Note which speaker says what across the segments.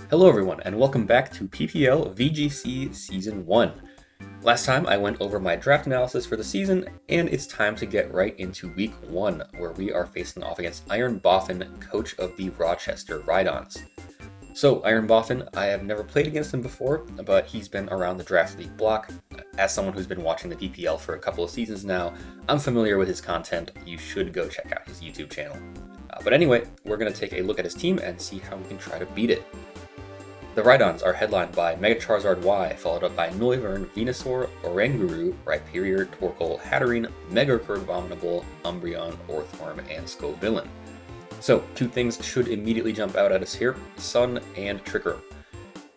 Speaker 1: Hello everyone, and welcome back to PPL VGC Season 1. Last time I went over my draft analysis for the season, and it's time to get right into Week 1, where we are facing off against Iron Boffin, coach of the Rochester Rhydons. So Iron Boffin, I have never played against him before, but he's been around the draft league block. As someone who's been watching the PPL for a couple of seasons now, I'm familiar with his content. You should go check out his YouTube channel. But anyway, we're going to take a look at his team and see how we can try to beat it. The Rhydons are headlined by Mega Charizard Y, followed up by Noivern, Venusaur, Oranguru, Rhyperior, Torkoal, Hatterene, Mega Crabominable, Umbreon, Orthworm, and Scovillain. So, two things should immediately jump out at us here, Sun and Trick Room.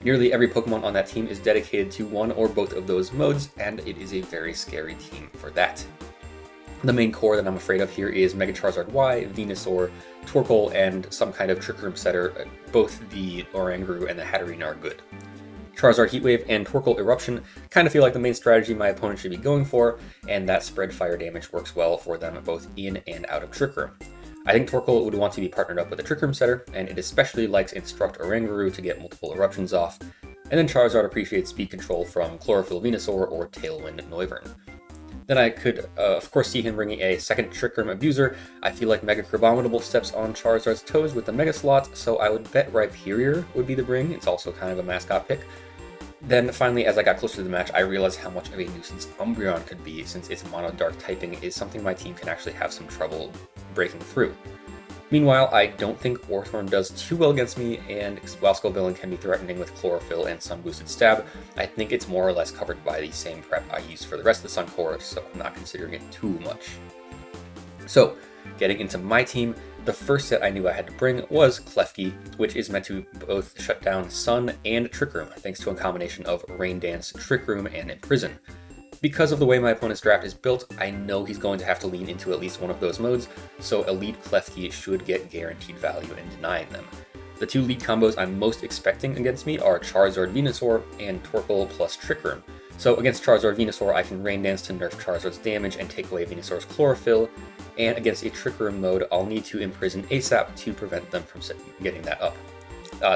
Speaker 1: Nearly every Pokemon on that team is dedicated to one or both of those modes, and it is a very scary team for that. The main core that I'm afraid of here is Mega Charizard Y, Venusaur, Torkoal, and some kind of Trick Room setter. Both the Oranguru and the Hatterene are good. Charizard Heat Wave and Torkoal Eruption kind of feel like the main strategy my opponent should be going for, and that spread fire damage works well for them both in and out of Trick Room. I think Torkoal would want to be partnered up with a Trick Room setter, and it especially likes Instruct Oranguru to get multiple eruptions off, and then Charizard appreciates speed control from Chlorophyll Venusaur or Tailwind Noivern. Then I could, of course, see him bringing a second Trick Room Abuser. I feel like Mega Crabominable steps on Charizard's toes with the Mega Slot, so I would bet Rhyperior would be the bring. It's also kind of a mascot pick. Then finally, as I got closer to the match, I realized how much of a nuisance Umbreon could be, since its Mono-Dark typing is something my team can actually have some trouble breaking through. Meanwhile, I don't think Orthworm does too well against me, and while Scovillain can be threatening with Chlorophyll and Sun Boosted Stab, I think it's more or less covered by the same prep I used for the rest of the Sun Core, so I'm not considering it too much. So, getting into my team, the first set I knew I had to bring was Klefki, which is meant to both shut down Sun and Trick Room, thanks to a combination of Rain Dance, Trick Room, and Imprison. Because of the way my opponent's draft is built, I know he's going to have to lean into at least one of those modes, so Elite Klefki should get guaranteed value in denying them. The two lead combos I'm most expecting against me are Charizard Venusaur and Torkoal plus Trick Room. So against Charizard Venusaur, I can Rain Dance to nerf Charizard's damage and take away Venusaur's Chlorophyll, and against a Trick Room mode, I'll need to Imprison ASAP to prevent them from getting that up.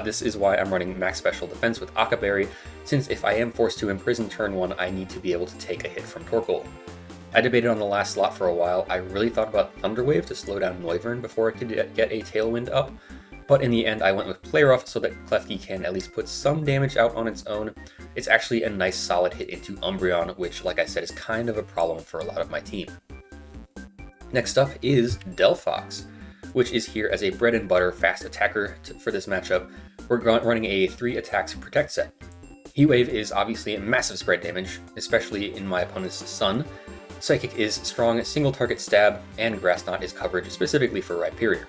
Speaker 1: This is why I'm running Max Special Defense with Akaberry, since if I am forced to Imprison turn 1, I need to be able to take a hit from Torkoal. I debated on the last slot for a while. I really thought about Thunder Wave to slow down Noivern before I could get a Tailwind up, but in the end I went with Play Rough so that Klefki can at least put some damage out on its own. It's actually a nice solid hit into Umbreon, which, like I said, is kind of a problem for a lot of my team. Next up is Delphox, which is here as a bread and butter fast attacker for this matchup. We're running a 3 attacks protect set. Heat Wave is obviously a massive spread damage, especially in my opponent's Sun. Psychic is strong single target stab, and Grass Knot is coverage specifically for Rhyperior.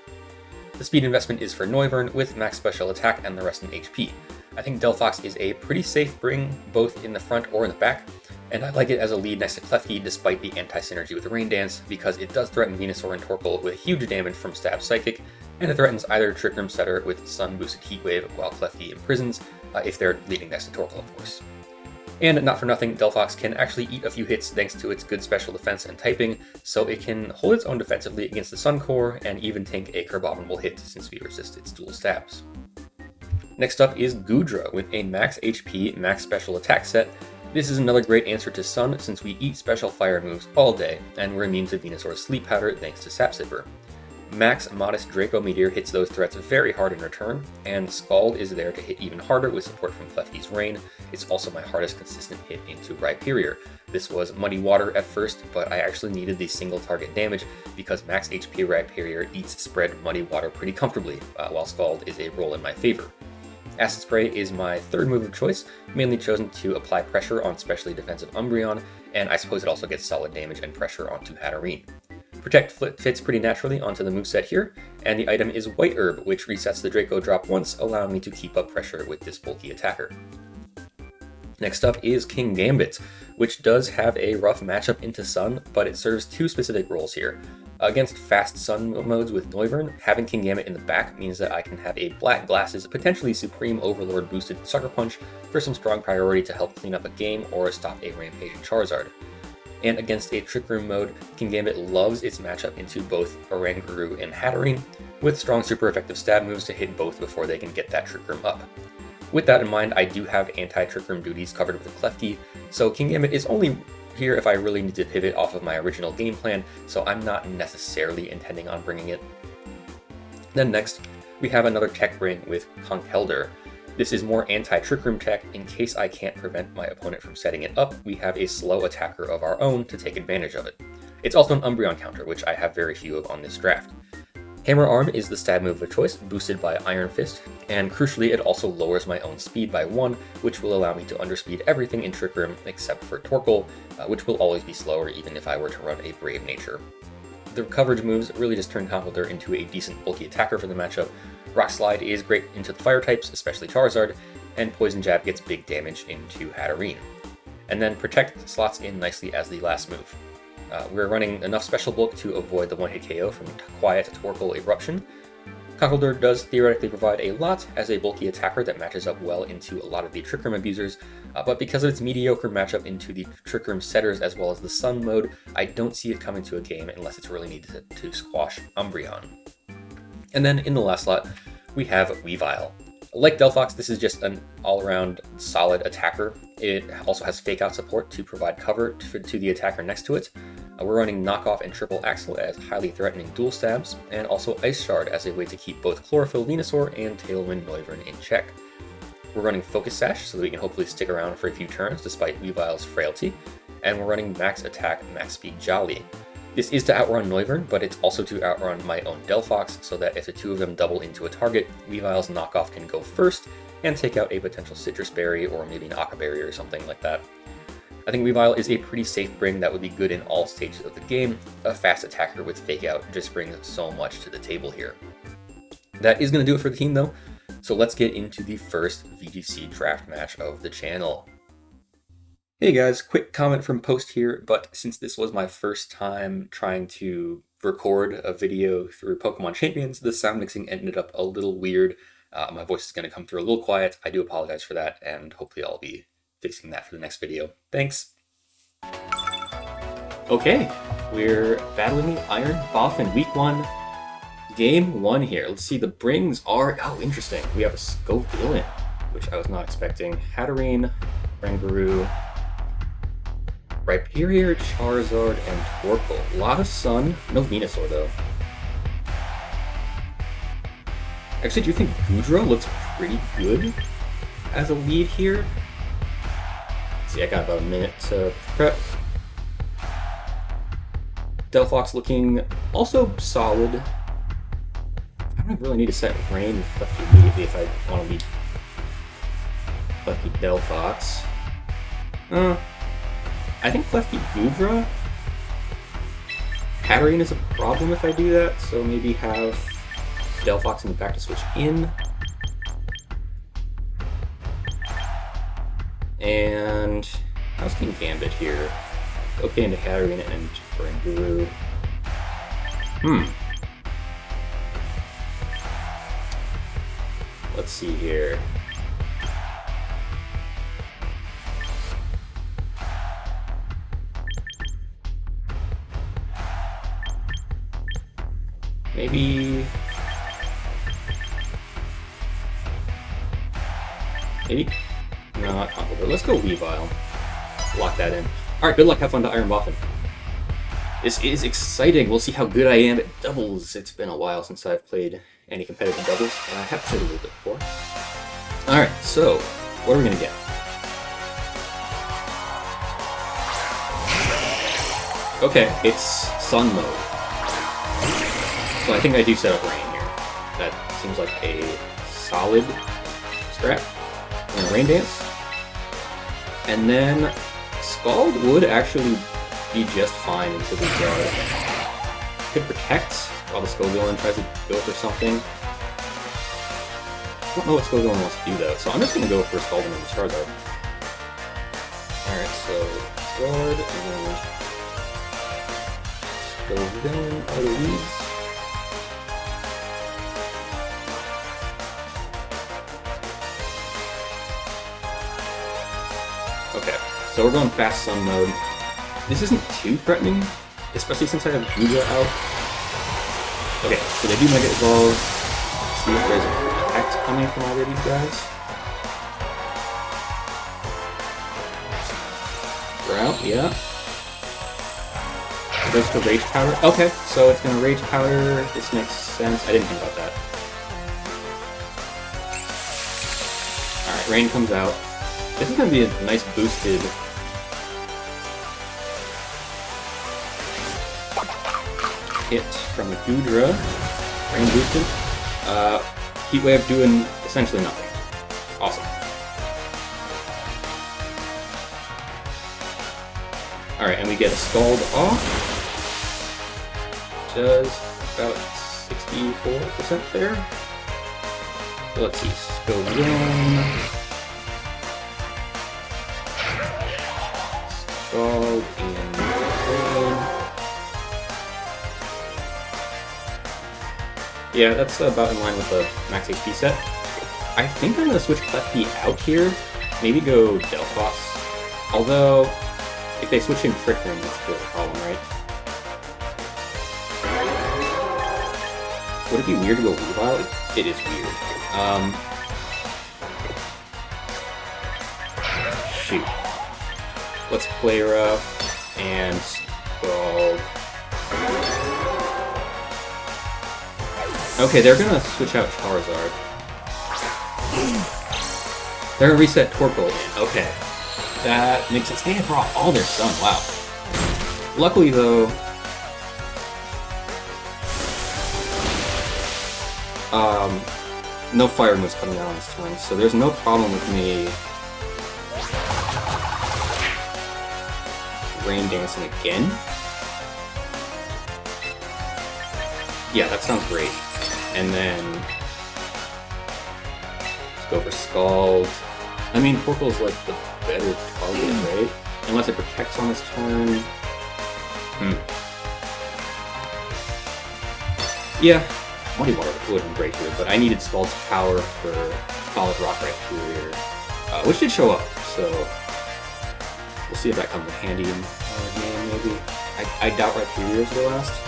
Speaker 1: The speed investment is for Noivern with max special attack and the rest in HP. I think Delphox is a pretty safe bring both in the front or in the back, and I like it as a lead next to Klefki despite the anti-synergy with Rain Dance, because it does threaten Venusaur and Torkoal with huge damage from Stab Psychic, and it threatens either Trick Room setter with Sun Boosted Heat Wave while Klefki imprisons, if they're leading next to Torkoal, of course. And not for nothing, Delphox can actually eat a few hits thanks to its good special defense and typing, so it can hold its own defensively against the Sun Core and even tank a Crabominable hit since we resist its dual stabs. Next up is Goodra with a max HP, max special attack set. This is another great answer to Sun since we eat special fire moves all day, and we're immune to Venusaur's Sleep Powder thanks to Sap Sipper. Max Modest Draco Meteor hits those threats very hard in return, and Scald is there to hit even harder with support from Klefki's Rain. It's also my hardest consistent hit into Rhyperior. This was Muddy Water at first, but I actually needed the single target damage because max HP Rhyperior eats spread Muddy Water pretty comfortably, while Scald is a roll in my favor. Acid Spray is my third move of choice, mainly chosen to apply pressure on specially defensive Umbreon, and I suppose it also gets solid damage and pressure onto Hatterene. Protect fits pretty naturally onto the moveset here, and the item is White Herb, which resets the Draco drop once, allowing me to keep up pressure with this bulky attacker. Next up is King Gambit, which does have a rough matchup into Sun, but it serves two specific roles here. Against fast Sun modes with Noivern, having King Gambit in the back means that I can have a Black Glasses, potentially Supreme Overlord boosted Sucker Punch for some strong priority to help clean up a game or stop a rampaging Charizard. And against a Trick Room mode, King Gambit loves its matchup into both Oranguru and Hatterene, with strong super effective stab moves to hit both before they can get that Trick Room up. With that in mind, I do have anti-Trick Room duties covered with a Klefki, so King Gambit is only here if I really need to pivot off of my original game plan, so I'm not necessarily intending on bringing it. Then next, we have another tech bring with Conkelder. This is more anti-Trick Room tech. In case I can't prevent my opponent from setting it up, we have a slow attacker of our own to take advantage of it. It's also an Umbreon counter, which I have very few of on this draft. Hammer Arm is the stab move of choice, boosted by Iron Fist, and crucially it also lowers my own speed by 1, which will allow me to underspeed everything in Trick Room except for Torkoal, which will always be slower even if I were to run a Brave Nature. The coverage moves really just turn Conkelder into a decent bulky attacker for the matchup. Rock Slide is great into the fire types, especially Charizard, and Poison Jab gets big damage into Hatterene. And then Protect slots in nicely as the last move. We're running enough Special Bulk to avoid the one-hit KO from Quiet Torkoal Eruption. Conkelder does theoretically provide a lot as a bulky attacker that matches up well into a lot of the Trick Room abusers, but because of its mediocre matchup into the Trick Room setters as well as the Sun mode, I don't see it coming to a game unless it's really needed to squash Umbreon. And then in the last slot, we have Weavile. Like Delphox, this is just an all-around solid attacker. It also has Fake Out support to provide cover to the attacker next to it. We're running Knockoff and Triple Axle as highly threatening dual stabs, and also Ice Shard as a way to keep both Chlorophyll Venusaur and Tailwind Noivern in check. We're running Focus Sash so that we can hopefully stick around for a few turns despite Weavile's frailty, and we're running Max Attack, Max Speed Jolly. This is to outrun Noivern, but it's also to outrun my own Delphox, so that if the two of them double into a target, Weavile's Knockoff can go first and take out a potential Citrus Berry or maybe an Aqua Berry or something like that. I think Weavile is a pretty safe bring that would be good in all stages of the game. A fast attacker with Fake Out just brings so much to the table here. That is going to do it for the team though, so let's get into the first VGC draft match of the channel. Hey guys, quick comment from post here, but since this was my first time trying to record a video through Pokemon Champions, the sound mixing ended up a little weird. My voice is going to come through a little quiet. I do apologize for that, and hopefully I'll be fixing that for the next video. Thanks! Okay, we're battling the Iron Boff in Week 1, Game 1 here. Let's see, the brings are... Oh, interesting. We have a Scope Villain, which I was not expecting. Hatterene, Rangaroo, Rhyperior, Charizard, and Torkoal. A lot of Sun. No Venusaur, though. Actually, do you think Goodra looks pretty good as a lead here? Let's see, I got about a minute to prep. Delphox looking also solid. I don't really need to set rain with Klefki immediately if I want to lead Klefki Delphox. I think Klefki Goodra. Hatterene is a problem if I do that, so maybe have Delphox in the back to switch in. And how's King Gambit here? Okay, into Hatterene and Rangaroo. Let's see here. Maybe no, not Conkelder. Let's go Weavile. Lock that in. Alright, good luck, have fun to Iron Boffin. This is exciting. We'll see how good I am at doubles. It's been a while since I've played any competitive doubles. I have played a little bit before. Alright, so what are we gonna get? Okay, it's Sun mode. So I think I do set up Rain here. That seems like a solid strat. And Rain Dance. And then Scald would actually be just fine until we go. Could Protect while the Scovillain tries to go for something. I don't know what Scovillain wants to do though, so I'm just gonna go for Scalding and Charizard. Alright, so Sword and Scovillain are the leads. Okay, so we're going fast Sun mode. This isn't too threatening, especially since I have Goodra out. Okay, so they do Mega Evolve. See if there's a Protect coming from either of these guys. Route, yeah. It goes to Rage Powder. Okay, so it's gonna Rage Powder. This makes sense. I didn't think about that. Alright, Rain comes out. This is gonna be a nice boosted. Hit from the Goodra. Rain boosted. Heat Wave doing essentially nothing. Awesome. Alright, and we get a Scald off. Does about 64% there. So let's see, Scald 1. Scald and Rain. Yeah, that's about in line with the max HP set. I think I'm going to switch Klefki out here. Maybe go Delphox. Although, if they switch in Trick Room, that's a bit of a problem, right? Would it be weird to go Weavile? It is weird. Shoot. Let's play rough and Scald. Okay, they're gonna switch out Charizard. They're gonna reset Torkoal in. Okay. That makes sense. They had brought all their sun. Wow. Luckily, though, no fire moves coming out on this turn, so there's no problem with me Rain Dancing again. Yeah, that sounds great. And then let's go for Scald. I mean, Torkoal's like the better target, right? Unless it protects on this turn. Yeah, Muddy Water would have been great here, but I needed Scald's power for Solid Rock Rhyperior, which did show up, so we'll see if that comes in handy in our game, maybe. I doubt Rhyperior is the last.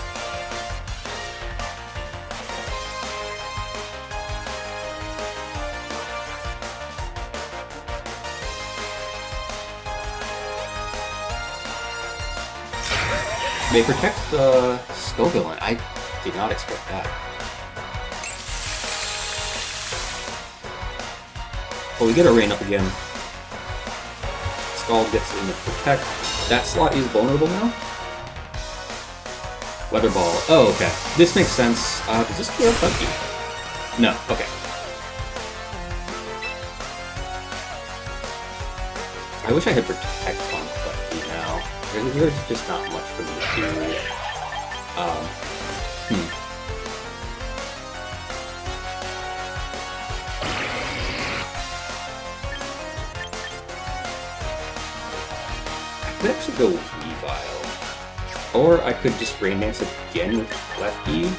Speaker 1: They protect the Skullvillain. I did not expect that. Well, we get a Rain up again. Scald gets in the Protect. That slot is vulnerable now. Weather Ball. Oh, okay. This makes sense. Does this clear up Bucky? No. Okay. I wish I had Protect on Bucky now. There's just not much for me to do. I could actually go Weavile. Or I could just Rain Dance again with Klefki.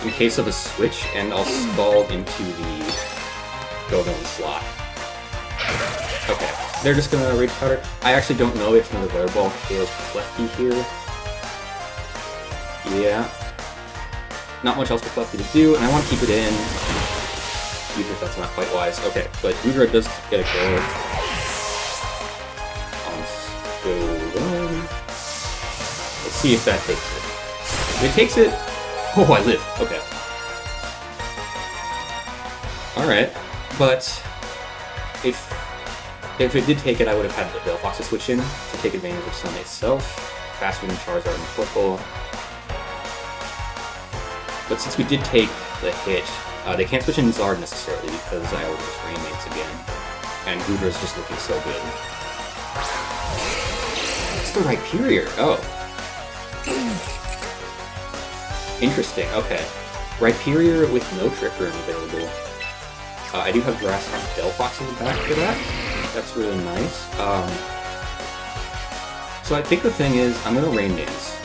Speaker 1: In case of a switch, and I'll Scald into the Go-Villain slot. Okay. They're just gonna Rage Powder. I actually don't know if another Weather Ball KOs Klefki here. Yeah. Not much else for Klefki to do, and I want to keep it in. Even if that's not quite wise. Okay, but Goodra does get a go. Let's see if that takes it. If it takes it... Oh, I live. Okay. Alright, but if it did take it, I would have had the Delphox to switch in to take advantage of Sun itself, faster than Charizard and Torkoal. But since we did take the hit, they can't switch in Zard necessarily because I already just Rain Dance again. And Goodra's just looking so good. It's the Rhyperior. Oh. Interesting, okay. Rhyperior with no Trick Room available. I do have Grass on Delphox in the back for that. That's really nice. So I think the thing is, I'm gonna Rain Dance.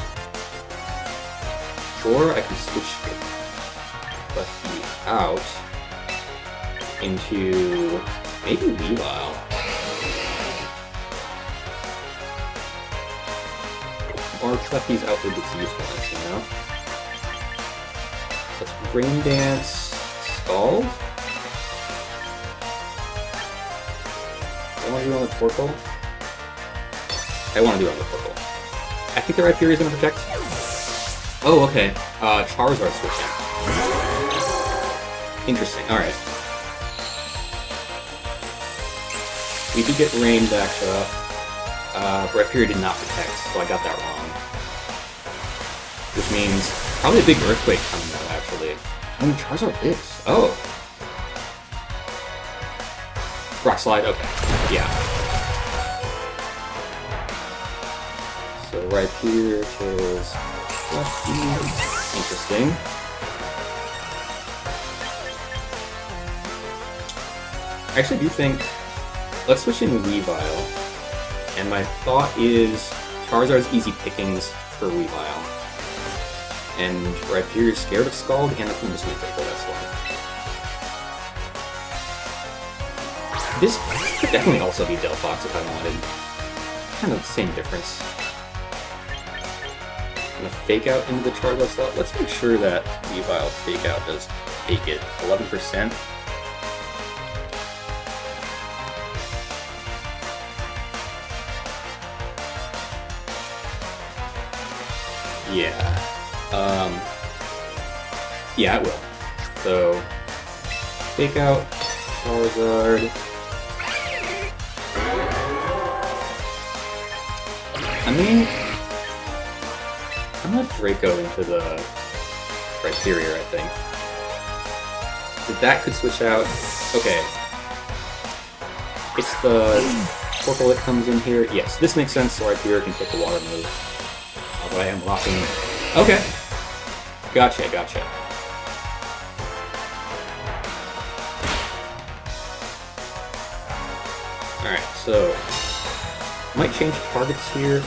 Speaker 1: Or I can switch Klefki out into maybe Weavile. Or Klefki's outlived its usefulness, you know? So let's Rain Dance, Scald. want to do it on the Torkoal? I want to do it on the Torkoal. I think the Rhyperior is going to protect. Oh, okay. Charizard switching. Interesting. Alright. We do get rain back up. Rhyperior did not protect, so I got that wrong. Which means probably a big Earthquake coming out, actually. Oh, Charizard is. Oh. Rock Slide, okay. Yeah. So right here is Lefty. Interesting. I actually do think... Let's switch in Weavile. And my thought is Charizard's easy pickings for Weavile. And Rhyperior is scared of Scald, and I'm just going to take that's why. This could definitely also be Delphox if I wanted. Kind of the same difference. I'm going to fake out into the Charizard slot. Let's make sure that Weavile fake out does take it. 11%. Yeah. Yeah, it will. So, fake out, Charizard. I mean, I'm gonna Draco into the Rhyperior, I think. That could switch out. Okay. It's the Torkoal that comes in here. Yes, this makes sense, so Rhyperior can take the water move. Although I am blocking. Okay. Gotcha, gotcha. Alright, so... might change targets here.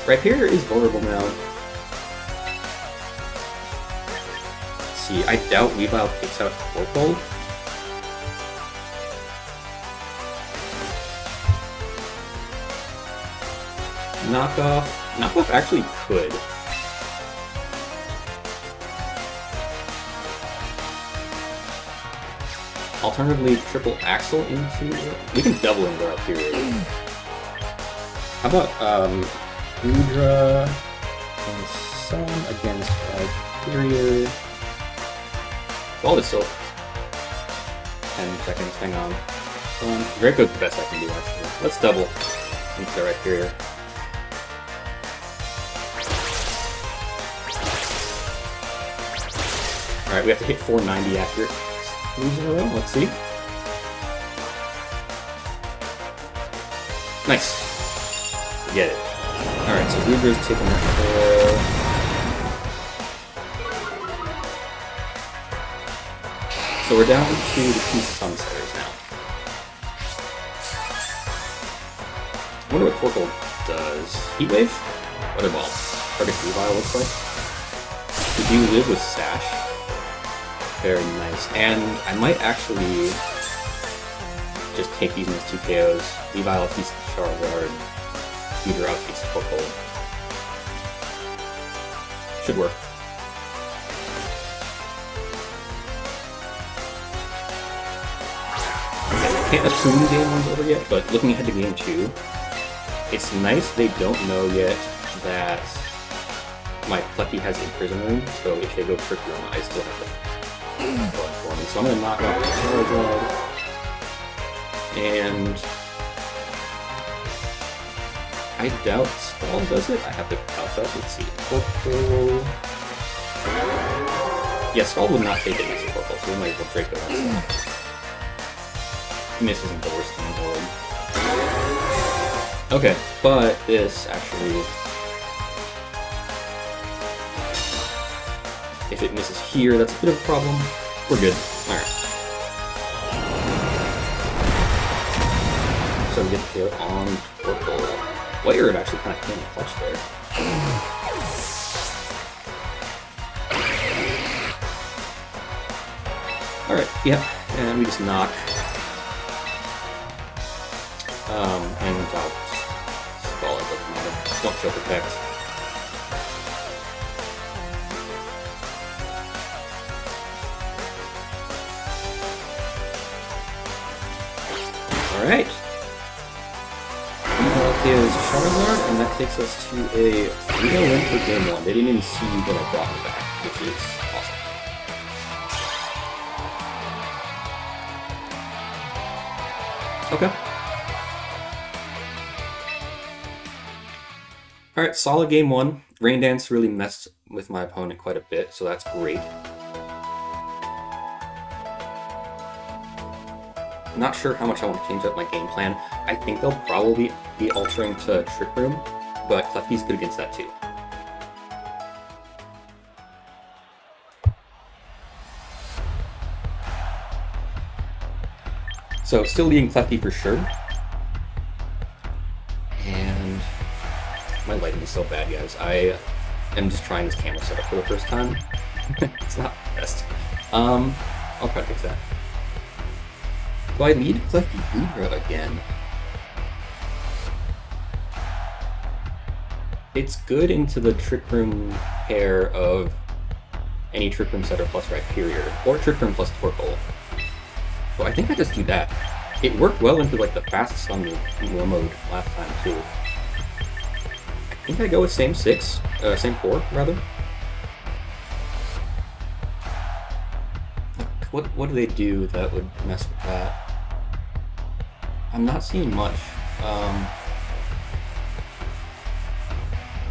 Speaker 1: Rhyperior is vulnerable now. Let's see, I doubt Weavile takes out Torkoal. Knockoff. Knockoff actually could. Alternatively, triple Axle into... We can double into our period. How about, Udra and Sun against Rhyperior. Ball is still 10 seconds, hang on. Draco's the best I can do, actually. Let's double into Rhyperior. Alright, we have to hit 490 accurate moves in a row. Let's see. Nice. Get it. Alright, so Udra's taking that tail. So we're down to the 2 Sunsetters now. I wonder what Torkoal does. Heat Wave? Weather Ball. Target Weavile looks like. Did you live with Sash? Very nice. And I might actually just take these in as 2 KOs. Weavile if he's Charizard. Udra if he's Torkoal. Should work. Can't assume game 1's over yet, but looking ahead to game 2, it's nice they don't know yet that my Plecky has a Prison Room, so if they go Trick Room, I still have to go for me. So I'm going to knock out the Charizard, and I doubt Scald does it. I have to count that. Let's see. Torkoal. Yeah, Scald would not take it against Torkoal, so we might as well Draco that. Miss isn't the worst thing in the world. Okay, but this actually... If it misses here, that's a bit of a problem. We're good. Alright. So we get the KO on Torkoal. Player actually kind of came in clutch there. Alright, yeah, and we just knock. And I'll Scald, it doesn't matter. Don't show protect. Alright. is Charizard, and that takes us to a 3-0 win for game 1. They didn't even see that I brought him back, which is awesome. Okay. Alright, solid game 1. Rain Dance really messed with my opponent quite a bit, so that's great. Not sure how much I want to change up my game plan. I think they'll probably be altering to Trick Room, but Klefki's good against that too. So still leading Klefki for sure. And my lighting is so bad, guys. I am just trying this camera setup for the first time. It's not the best. I'll try to fix that. Do I lead Klefki Udra again? It's good into the Trick Room pair of any Trick Room setter plus Rhyperior, or Trick Room plus Torkoal. So I think I just do that. It worked well into like the fast Sun mode last time too. I think I go with same 4 rather. What do they do that would mess with that? I'm not seeing much.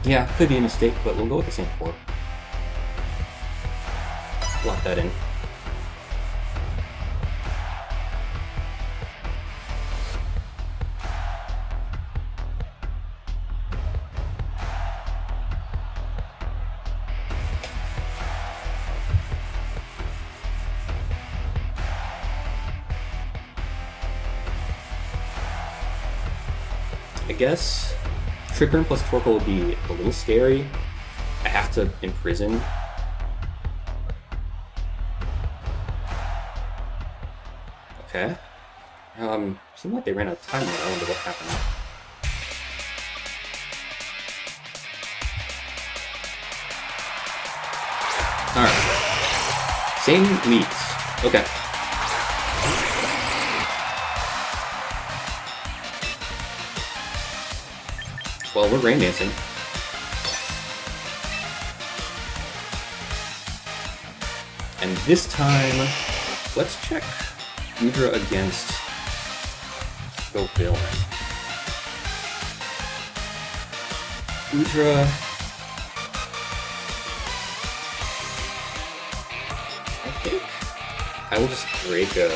Speaker 1: Yeah, could be a mistake, but we'll go with the same 4. Lock that in. I guess Trick Room plus Torkoal would be a little scary. I have to Imprison. Okay. Seemed like they ran out of time there. I wonder what happened. Alright. Same meats. Okay. Well, we're Rain Dancing. And this time, let's check Udra against Go Villain. Udra. I think I will just Draco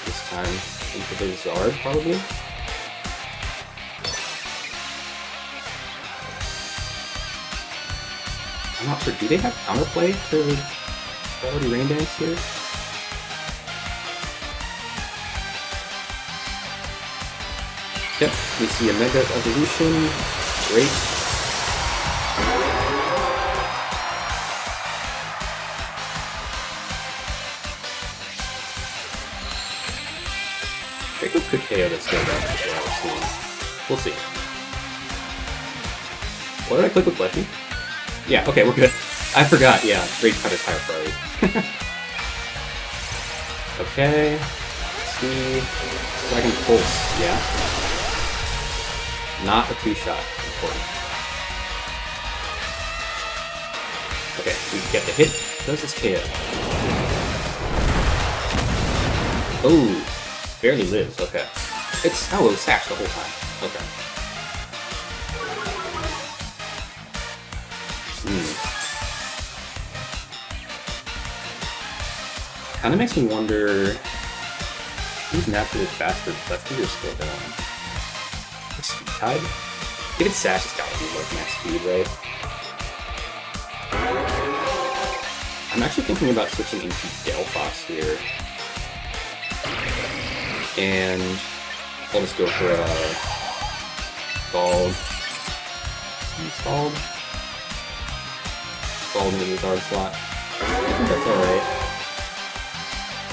Speaker 1: this time into the Zard, probably. I'm not sure. Do they have counterplay to already Rain Dance here? Yep, we see a Mega Evolution. Great. Draco could KO this guy though. We'll see. What did I click with Lefty? Yeah, okay, we're good. I forgot, yeah, Rage Cut is higher priority. Okay, let's see. Dragon Pulse, yeah. Not a 2-shot, important. Okay, we get the hit. Does this KO? Oh, barely lives, okay. It was Sash the whole time, okay. Kind of makes me wonder who's naturally faster, Lefty or still going. Speed Tide? If it's Sash, it's gotta be like max speed, right? I'm actually thinking about switching into Delphox here. And I'll just go for a Scald. Scald into the Zard slot. I think that's alright.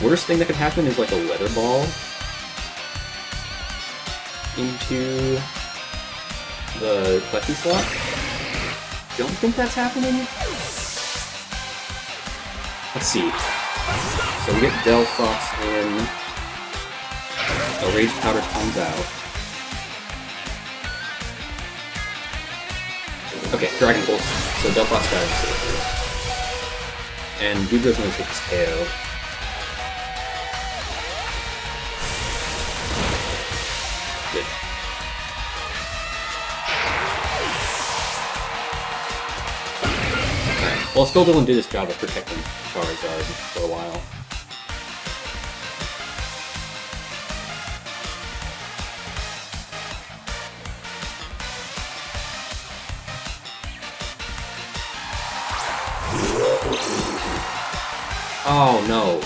Speaker 1: Worst thing that could happen is like a Weather Ball into the Klefki slot. Don't think that's happening. Let's see. So we get Delphox in. A Rage Powder comes out. Okay, Dragon Pulse. So Delphos got him safely. And Gudra's gonna take his KO. Good. Alright. Well, Scoldolin did his job of protecting Charizard for a while. Oh no.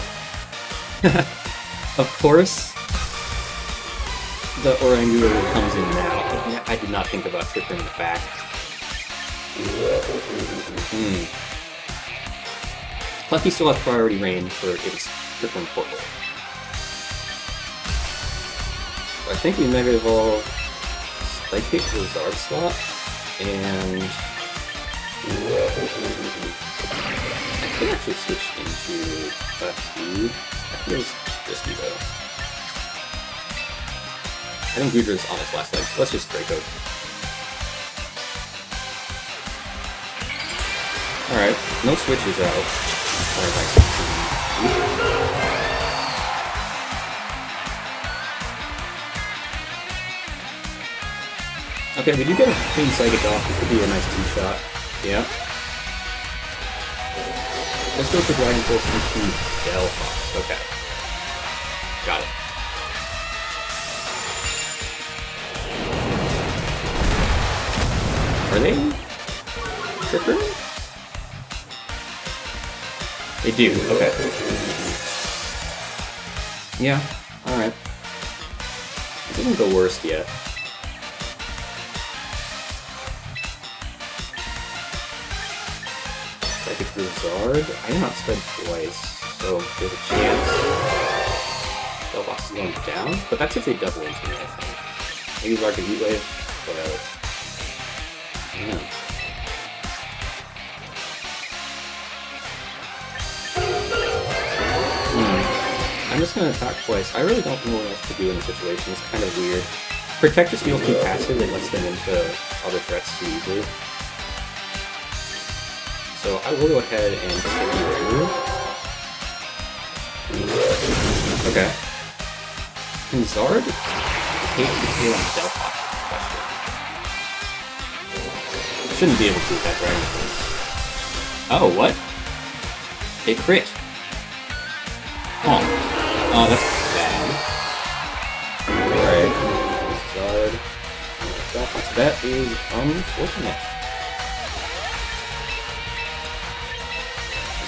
Speaker 1: Of course, the Oranguru comes in now. I did not think about tripping in the back. Lucky still has priority reign for its Trippin Portal. I think we Mega Evolve Psychic Lizard slot, and I could actually switch into Speed. That feels risky though. I think Gudra's on his last leg, so let's just Draco. Alright, no switches out. Okay, we do get a clean Psychic off. This could be a nice two-shot. Yeah. Let's go for Dragon Pulse into Delphos. Okay. Got it. Are they Tripper? They do, okay. Yeah, alright. It doesn't go worst yet. Psychic Lizard? I did not spend twice, so there's a chance Delphos is going down, but that's if they double into me, I think. Maybe Lark a Heat Wave, but I don't know. I'm just gonna attack twice. I really don't know what else to do in the situation. It's kind of weird. Protect just feels too passive, it lets them into other threats too easily. So I will go ahead and just hit you. Okay. Can Zard hate the tail on Delphos? Shouldn't be able to with that Dragon Pulse. Oh, what? A crit. Oh. Oh, that's bad. Alright. Zard. Delphos. That is unfortunate.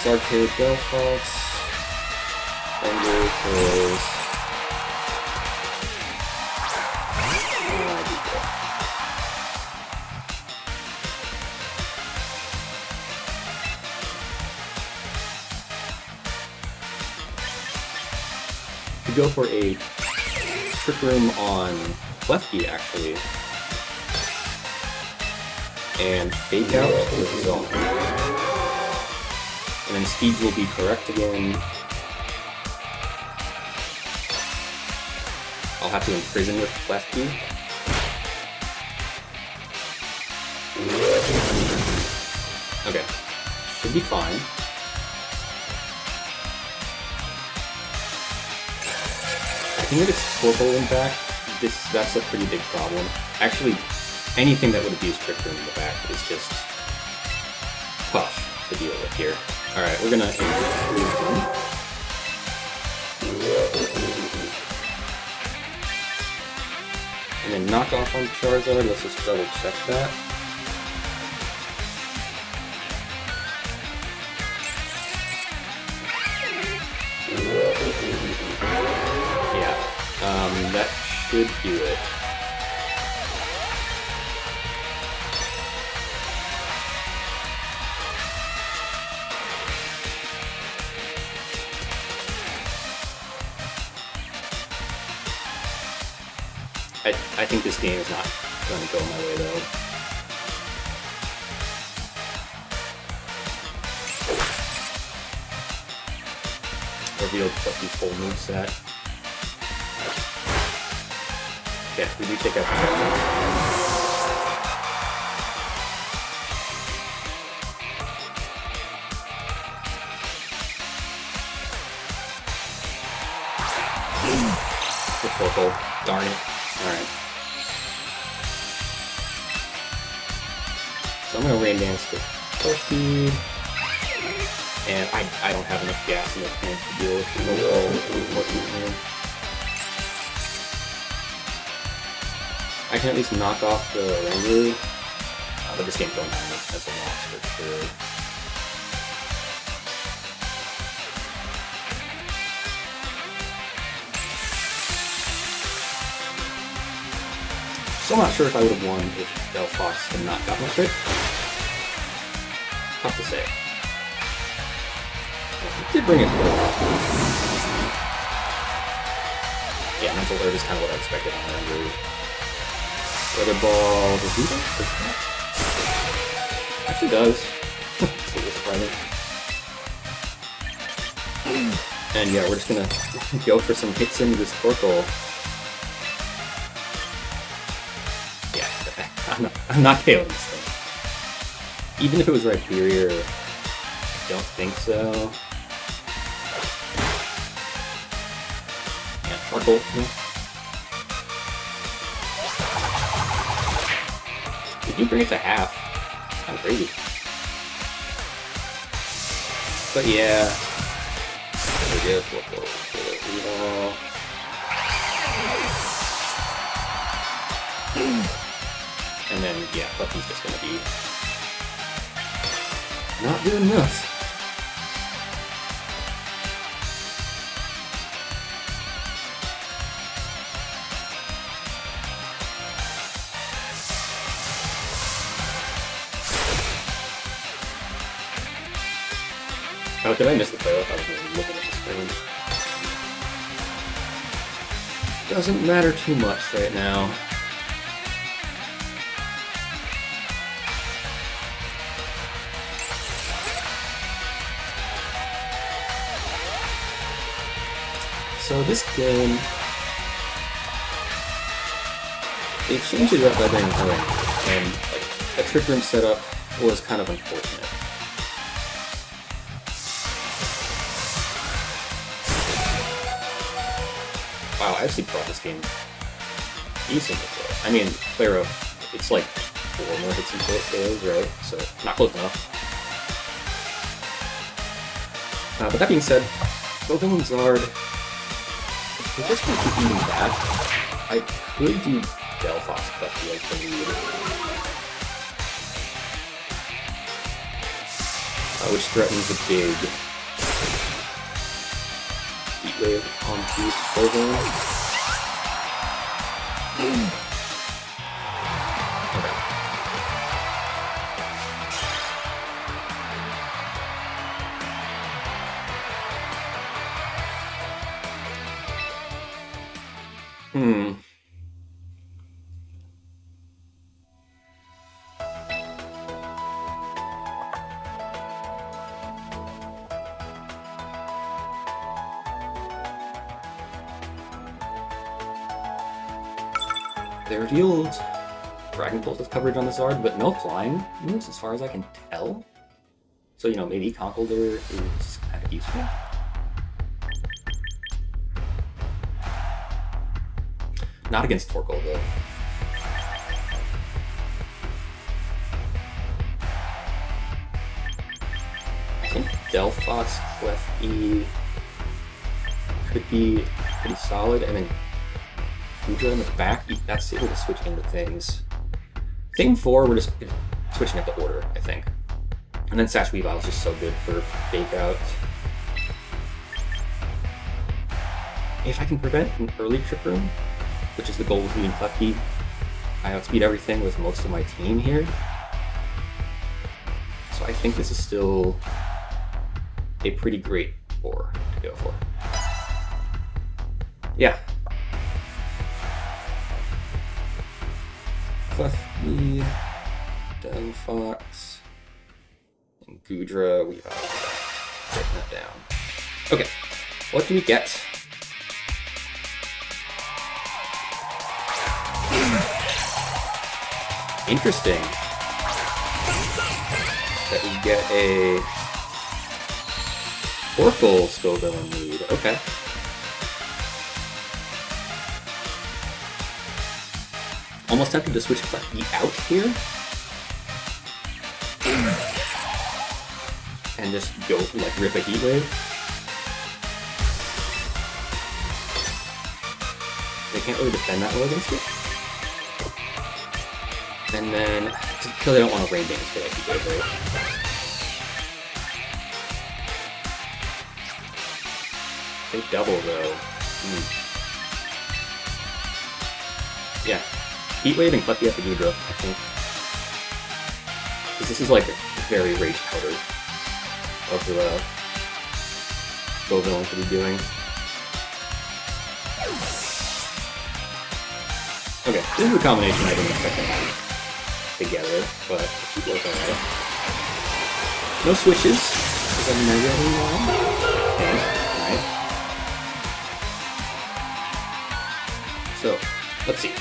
Speaker 1: Zard KO Delphos. Thunder kills. Go for a Trick Room on Lefty, actually, and fake out the zone. And then speeds will be correct again. I'll have to imprison with Lefty. Okay, should be fine. I think if it's Torkoal in back, that's a pretty big problem. Actually, anything that would abuse Trick Room in the back is just tough to deal with here. Alright, we're gonna improve them. And then knock off on Charizard, let's just double check that. That should do it. I think this game is not going to go my way though. Revealed Plucky full moveset. Yeah, we do take out the The purple. Darn it. Alright. So I'm gonna rain dance with full speed. And I don't have enough gas in the tank to deal with the local. I can at least knock off the Ranger, but this game going down as a loss for sure. So I'm not sure if I would have won if Del Fox had not gotten a crit. Tough to say. He did bring it to the top. Yeah, mental alert is kind of what I expected on Ranger. Weather ball, does he do? Actually does. So surprising. And yeah, we're just gonna go for some hits into this Torkoal. Yeah, I'm not KOing this thing. Even if it was Rhyperior, I don't think so. Yeah, Torkoal. Yeah. Did you bring it to half? Kind of crazy. But yeah. There we go. And then, yeah, Buffy's just gonna be not doing enough. Oh, did I miss the playoff? I was really looking at the screen. Doesn't matter too much right now. So this game, they changed it up by being orange, and like, a Trick Room setup was kind of unfortunate. Wow, I actually brought this game decent before. I mean, player of, it's like 4 more hits and KOs, right? So, not close enough. But that being said, Gogo and Zard, we're just going to keep eating that. I could do Delphos, but I like the lead. Which threatens a big Heat Wave on Boost Gogo. They revealed Dragon Pulse's coverage on the Zard, but no flying moves as far as I can tell. So, you know, maybe Conkeldurr is kind of useful. Not against Torkoal, though. I think Delphox, Clefty could be pretty solid. I mean, Goodra in the back, that's able to switch into things. Thing 4, we're just switching up the order, I think. And then Sash Weavile is just so good for Fake Out. If I can prevent an early Trick Room, which is the goal with me and Clefty, I outspeed everything with most of my team here. So I think this is still a pretty great 4 to go for. Yeah. Clefty, Delphox, and Goodra, we are breaking that down. Okay, what do we get? Interesting that we get a Oracle Scovillain lead. Okay. Almost tempted to switch Lefty out here. And just go, like, rip a Heat Wave. They can't really defend that well against it. And then, because they don't want to rain dance for that Heat Wave, right? They double, though. Yeah. Heat Wave and Clefty at the Goodra, I think. Because this is like a very rage powder of the Go villain to be doing. Okay, this is a combination I didn't expect to have together, but it should work alright. No switches, because I'm negative now. Okay, alright. So, let's see.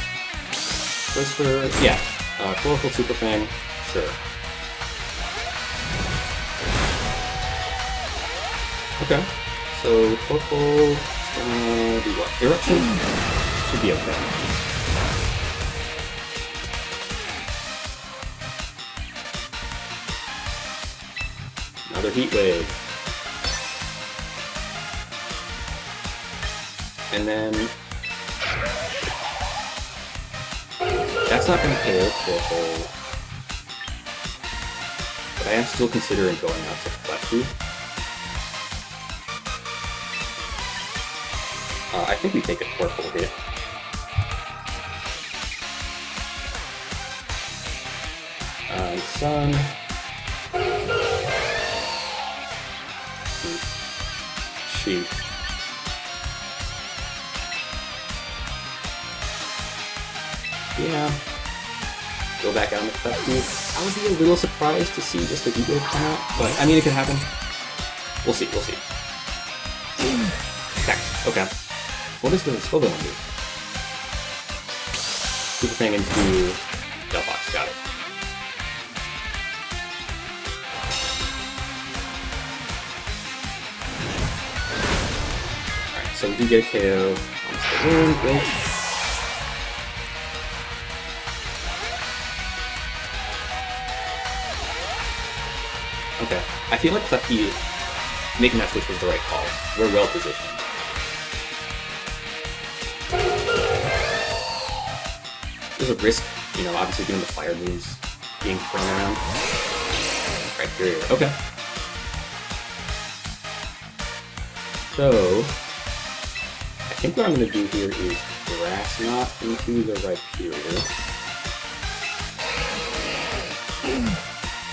Speaker 1: Goes for, yeah, Colorful Super Fang, sure. Okay, so Torkoal is gonna do what? Eruption? Should be okay. Another Heat Wave. And then that's not going to KO Torkoal, but I am still considering going out to Clefty. I think we take a Torkoal hit. Sun. Shoot. Yeah. Go back out on the Clefty. I would be a little surprised to see just a Heat Wave come out, but I mean, it could happen. We'll see, we'll see. Okay. What does the Skull Villain do? Super Fang into Delphox, got it. Alright, so we do get a KO. Let's go in, great. Okay, I feel like Clefty making that switch was the right call. We're well positioned. There's a risk, you know, obviously doing the fire moves being thrown around. Right, here. Okay. So, I think what I'm going to do here is Grass Knot into the Rhyperior.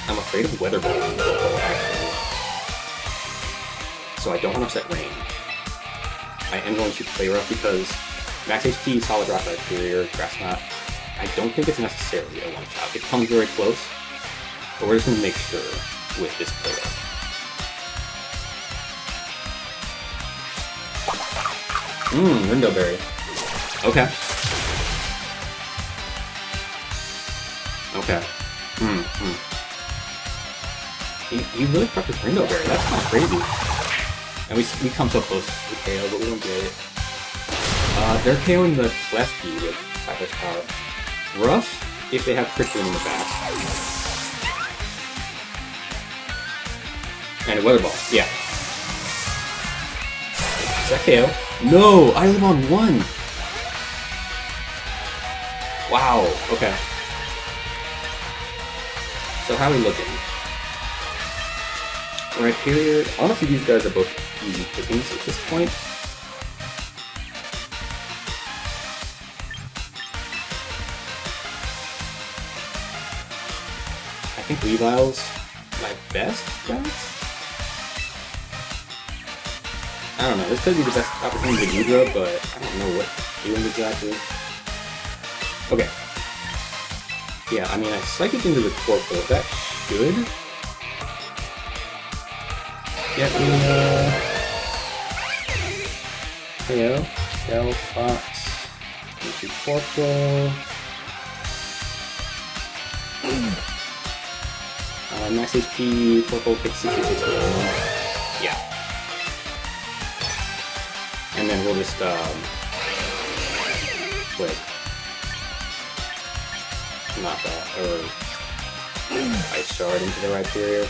Speaker 1: I'm afraid of Weather Ball, actually. So I don't want to upset Rain. I am going to play rough because max HP, Solid Rock, Rhyperior, Grass Knot. I don't think it's necessarily a one-shot. It comes very close, but we're just going to make sure with this play rough. Window Berry. Okay. Okay. He really prepped his Window Berry. That's kind of crazy. And we come so close to KO, but we don't get it. They're KOing the Clefty with 5 horsepower. Rough if they have Crickling in the back. And a Weather Ball. Yeah. Is that KO? No! I live on 1! Wow, okay. So how are we looking? Rhyperior, honestly these guys are both easy pickings at this point. I think Weavile's my best bet? I don't know, this could be the best opportunity to Udra, but I don't know what doing exactly. Okay. Yeah, I mean, I Psychic into the Torkoal. That should get me, Delphox into Torkoal. Max HP, Torkoal kicks 66 yeah. And then we'll just, wait. knockoff, or Ice Shard into the Rhyperior.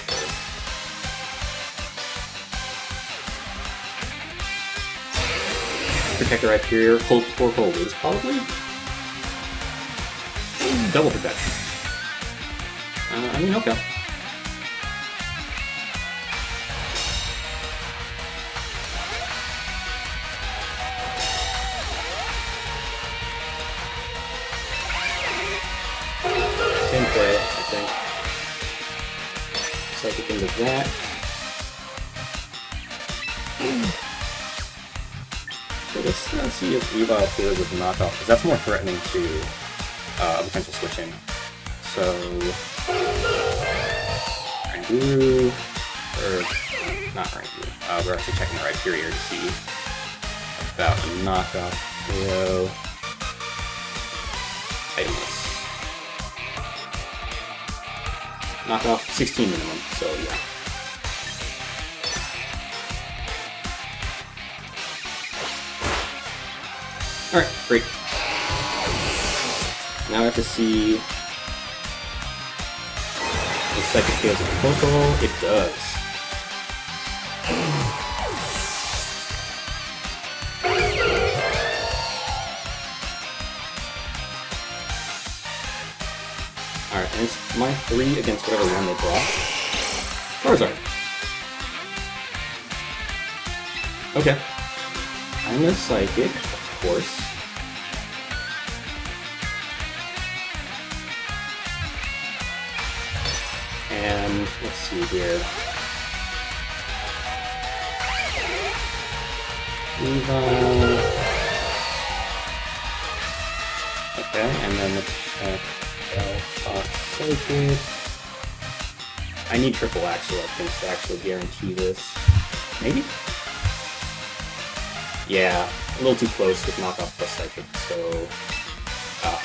Speaker 1: Protect the Rhyperior, hold for hold is probably double protection. I mean, okay. Same play, I think. Psychic into that. So let's see if Evile clears with knockoff, because that's more threatening to potential switching. So Rangoon, or not Rangoon. We're actually checking the Rhyperior to see about a knockoff KO. Items. Knockoff 16 minimum, so yeah. Alright, great. Now I have to see if Psychic fails with the Pokeball. It does. Alright, and it's my 3 against whatever one they block. Charizard. Okay. I'm a Psychic, of course. And let's see here. Okay, and then let's check Psychic. I need triple Axel, I think, to actually guarantee this. Maybe? Yeah, a little too close with knockoff plus Psychic, so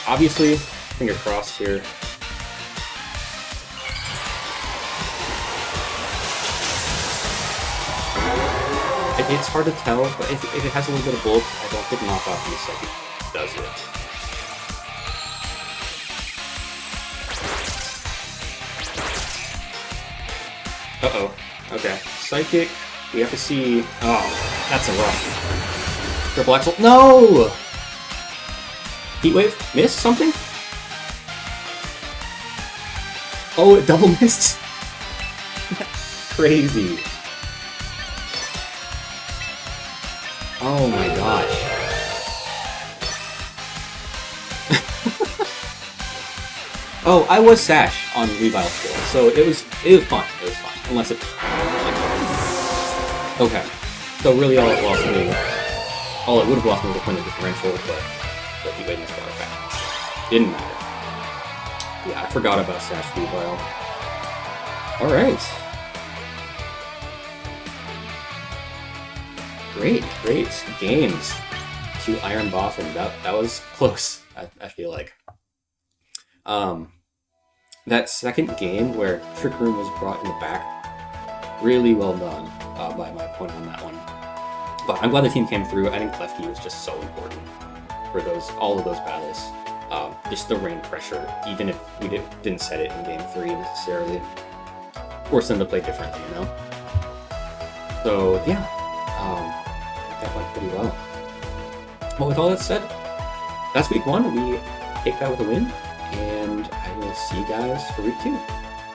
Speaker 1: obviously, finger crossed here. It's hard to tell, but if it has a little bit of bulk, I don't think knockoff in the Psychic does it. Uh-oh. Okay. Psychic, we have to see... Oh, that's a rough. Triple Axel. No! Heat Wave? Miss something? Oh, it double missed? Crazy. Oh my gosh. Oh, I was Sash on Revile skill, so it was fun. It was fun. Unless it... Okay. So really all it lost me... All it would have lost me was a point of differential, but he waited and brought it back. Didn't matter. Yeah, I forgot about Sash Revile. Alright. Great games to Iron Boffin. That was close, I feel like. That second game where Trick Room was brought in the back, really well done by my opponent on that one. But I'm glad the team came through. I think Klefki was just so important for all of those battles. Just the rain pressure, even if we didn't set it in Game 3 necessarily, forced them to play differently, you know? So, yeah. That went pretty well. But with all that said, that's week 1. We take that with a win, and I will see you guys for week 2.